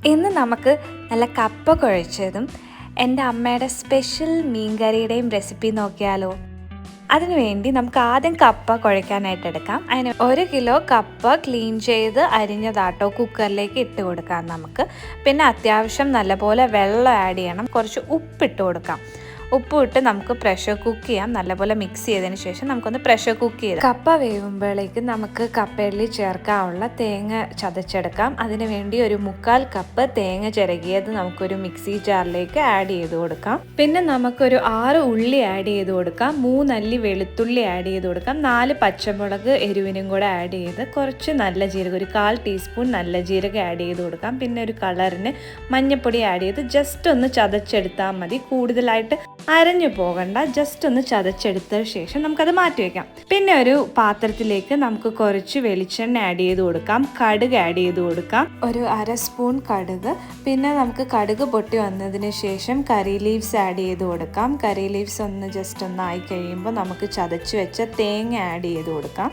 ഇന്ന് നമുക്ക് നല്ല കപ്പ കുഴച്ചതും എൻ്റെ അമ്മയുടെ സ്പെഷ്യൽ മീൻകറിയുടെയും റെസിപ്പി നോക്കിയാലോ. അതിനുവേണ്ടി നമുക്ക് ആദ്യം കപ്പ കുഴയ്ക്കാനായിട്ട് എടുക്കാം. അതിന് 1 കിലോ കപ്പ ക്ലീൻ ചെയ്ത് അരിഞ്ഞതാട്ടോ കുക്കറിലേക്ക് ഇട്ട് കൊടുക്കാം നമുക്ക്. പിന്നെ അത്യാവശ്യം നല്ലപോലെ വെള്ളം ആഡ് ചെയ്യണം, കുറച്ച് ഉപ്പിട്ട് കൊടുക്കാം. ഉപ്പ് ഇട്ട് നമുക്ക് പ്രഷർ കുക്ക് ചെയ്യാം. നല്ലപോലെ മിക്സ് ചെയ്തതിന് ശേഷം നമുക്കൊന്ന് പ്രഷർ കുക്ക് ചെയ്യാം. കപ്പ വേവുമ്പോഴേക്ക് നമുക്ക് കപ്പയിൽ ചേർക്കാനുള്ള തേങ്ങ ചതച്ചെടുക്കാം. അതിന് വേണ്ടി ഒരു 1/4 കപ്പ് തേങ്ങ ചിരകിയത് നമുക്കൊരു മിക്സി ജാറിലേക്ക് ആഡ് ചെയ്ത് കൊടുക്കാം. പിന്നെ നമുക്കൊരു 6 ഉള്ളി ആഡ് ചെയ്ത് കൊടുക്കാം, 3 അല്ലി വെളുത്തുള്ളി ആഡ് ചെയ്ത് കൊടുക്കാം, 4 പച്ചമുളക് എരിവിനും കൂടെ ആഡ് ചെയ്ത് കുറച്ച് നല്ല ജീരകം, ഒരു 1/4 ടീസ്പൂൺ നല്ല ജീരകം ആഡ് ചെയ്ത് കൊടുക്കാം. പിന്നെ ഒരു കളറിന് മഞ്ഞൾപ്പൊടി ആഡ് ചെയ്ത് ജസ്റ്റ് ഒന്ന് ചതച്ചെടുത്താൽ മതി. കൂടുതലായിട്ട് അരഞ്ഞു പോകണ്ട, ജസ്റ്റ് ഒന്ന് ചതച്ചെടുത്ത ശേഷം നമുക്കത് മാറ്റി വയ്ക്കാം. പിന്നെ ഒരു പാത്രത്തിലേക്ക് നമുക്ക് കുറച്ച് വെളിച്ചെണ്ണ ആഡ് ചെയ്ത് കൊടുക്കാം, കടുക് ആഡ് ചെയ്ത് കൊടുക്കാം, ഒരു 1/2 സ്പൂൺ കടുക്. പിന്നെ നമുക്ക് കടുക് പൊട്ടി വന്നതിന് ശേഷം കറി ലീവ്സ് ആഡ് ചെയ്ത് കൊടുക്കാം. കറി ലീവ്സ് ഒന്ന് ജസ്റ്റ് ഒന്ന് ആയി കഴിയുമ്പോൾ നമുക്ക് ചതച്ച് വെച്ച തേങ്ങ ആഡ് ചെയ്ത് കൊടുക്കാം.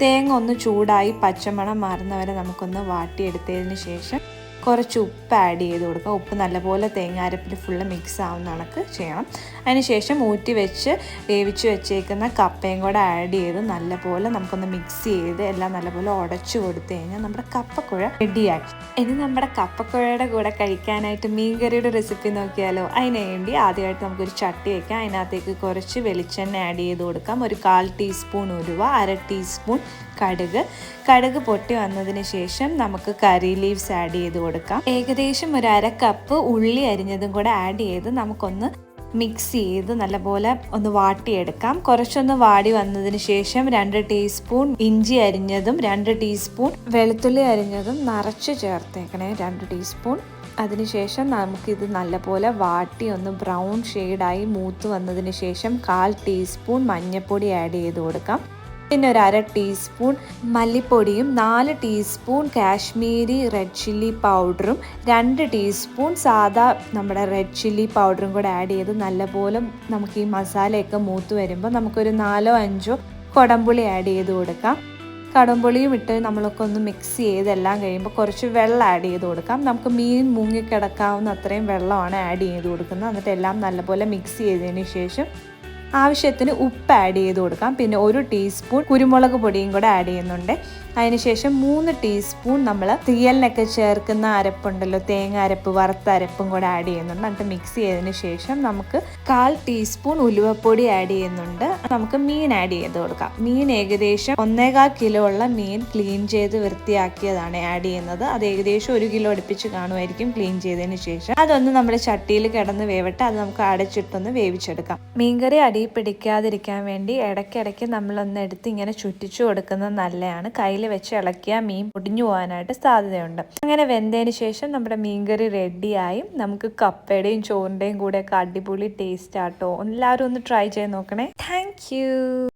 തേങ്ങ ഒന്ന് ചൂടായി പച്ചമണം മാറുന്നവരെ നമുക്കൊന്ന് വാട്ടിയെടുത്തതിന് ശേഷം കുറച്ച് ഉപ്പ് ആഡ് ചെയ്ത് കൊടുക്കുക. ഉപ്പ് നല്ലപോലെ തേങ്ങ അരപ്പിൽ ഫുള്ള് മിക്സ് ആവുന്ന കണക്ക് ചെയ്യണം. അതിനുശേഷം ഊറ്റി വെച്ച് വേവിച്ച് വെച്ചേക്കുന്ന കപ്പയും കൂടെ ആഡ് ചെയ്ത് നല്ലപോലെ നമുക്കൊന്ന് മിക്സ് ചെയ്ത് എല്ലാം നല്ലപോലെ ഉടച്ചു കൊടുത്തു കഴിഞ്ഞാൽ നമ്മുടെ കപ്പക്കുഴ റെഡിയായി. ഇനി നമ്മുടെ കപ്പക്കുഴയുടെ കൂടെ കഴിക്കാനായിട്ട് മീൻകറിയുടെ റെസിപ്പി നോക്കിയാലോ. അതിന് വേണ്ടി ആദ്യമായിട്ട് നമുക്കൊരു ചട്ടി വയ്ക്കാം. അതിനകത്തേക്ക് കുറച്ച് വെളിച്ചെണ്ണ ആഡ് ചെയ്ത് കൊടുക്കാം, ഒരു 1/4 ടീസ്പൂൺ ഉലുവ, 1/2 ടീസ്പൂൺ കടുക് പൊട്ടി വന്നതിന് ശേഷം നമുക്ക് കറി ലീവ്സ് ആഡ് ചെയ്ത് കൊടുക്കാം. ഏകദേശം ഒരു 1/2 കപ്പ് ഉള്ളി അരിഞ്ഞതും കൂടെ ആഡ് ചെയ്ത് നമുക്കൊന്ന് മിക്സ് ചെയ്ത് നല്ലപോലെ ഒന്ന് വാട്ടിയെടുക്കാം. കുറച്ചൊന്ന് വാടി വന്നതിന് ശേഷം 2 ടീസ്പൂൺ ഇഞ്ചി അരിഞ്ഞതും 2 ടീസ്പൂൺ വെളുത്തുള്ളി അരിഞ്ഞതും നിറച്ച് ചേർത്തേക്കണേ, 2 ടീസ്പൂൺ. അതിനുശേഷം നമുക്കിത് നല്ലപോലെ വാട്ടി ഒന്ന് ബ്രൗൺ ഷെയ്ഡായി മൂത്ത് വന്നതിന് ശേഷം 1/4 ടീസ്പൂൺ മഞ്ഞൾപ്പൊടി ആഡ് ചെയ്ത് കൊടുക്കാം. പിന്നെ ഒരു 1/2 ടീസ്പൂൺ മല്ലിപ്പൊടിയും 4 ടീസ്പൂൺ കാശ്മീരി റെഡ് ചില്ലി പൗഡറും 2 ടീസ്പൂൺ സാദാ നമ്മുടെ റെഡ് ചില്ലി പൗഡറും കൂടെ ആഡ് ചെയ്ത് നല്ലപോലെ നമുക്ക് ഈ മസാലയൊക്കെ മൂത്ത് വരുമ്പോൾ നമുക്കൊരു 4-5 കൊടംപുളി ആഡ് ചെയ്ത് കൊടുക്കാം. കടമ്പുളിയും ഇട്ട് നമ്മളൊക്കെ ഒന്ന് മിക്സ് ചെയ്ത് എല്ലാം കഴിയുമ്പോൾ കുറച്ച് വെള്ളം ആഡ് ചെയ്ത് കൊടുക്കാം. നമുക്ക് മീൻ മുങ്ങിക്കിടക്കാവുന്ന അത്രയും വെള്ളമാണ് ആഡ് ചെയ്ത് കൊടുക്കുന്നത്. എന്നിട്ട് എല്ലാം നല്ലപോലെ മിക്സ് ചെയ്തതിന് ശേഷം ആവശ്യത്തിന് ഉപ്പ് ആഡ് ചെയ്ത് കൊടുക്കാം. പിന്നെ 1 ടീസ്പൂൺ കുരുമുളക് പൊടിയും കൂടെ ആഡ് ചെയ്യുന്നുണ്ട്. അതിനുശേഷം 3 ടീസ്പൂൺ നമ്മൾ തീയലിനൊക്കെ ചേർക്കുന്ന അരപ്പുണ്ടല്ലോ, തേങ്ങ അരപ്പ്, വറുത്ത അരപ്പും കൂടെ ആഡ് ചെയ്യുന്നുണ്ട്. എന്നിട്ട് മിക്സ് ചെയ്തതിന് ശേഷം നമുക്ക് 1/4 ടീസ്പൂൺ ഉലുവപ്പൊടി ആഡ് ചെയ്യുന്നുണ്ട്. നമുക്ക് മീൻ ആഡ് ചെയ്ത് കൊടുക്കാം. മീൻ ഏകദേശം 1.25 കിലോ ഉള്ള മീൻ ക്ലീൻ ചെയ്ത് വൃത്തിയാക്കിയതാണ് ആഡ് ചെയ്യുന്നത്. അത് ഏകദേശം 1 കിലോ അടുപ്പിച്ച് കാണുമായിരിക്കും ക്ലീൻ ചെയ്തതിന് ശേഷം. അതൊന്ന് നമ്മുടെ ചട്ടിയിൽ കിടന്ന് വേവട്ടെ, അത് നമുക്ക് അടച്ചിട്ടൊന്ന് വേവിച്ചെടുക്കാം. മീൻകറി അടി പിടിക്കാതിരിക്കാൻ വേണ്ടി ഇടയ്ക്കിടയ്ക്ക് നമ്മളൊന്ന് എടുത്ത് ഇങ്ങനെ ചുറ്റിച്ചു കൊടുക്കുന്നത് നല്ലതാണ്. കയ്യിൽ വെച്ച് ഇളക്കിയാൽ മീൻ പൊടിഞ്ഞു പോകാനായിട്ട് സാധ്യതയുണ്ട്. അങ്ങനെ വെന്തതിന് ശേഷം നമ്മുടെ മീൻകറി റെഡിയായി. നമുക്ക് കപ്പയുടെയും ചോറിൻ്റെയും കൂടെ ഒക്കെ അടിപൊളി ടേസ്റ്റ് ആട്ടോ. എല്ലാവരും ഒന്ന് ട്രൈ ചെയ്ത് നോക്കണേ. താങ്ക്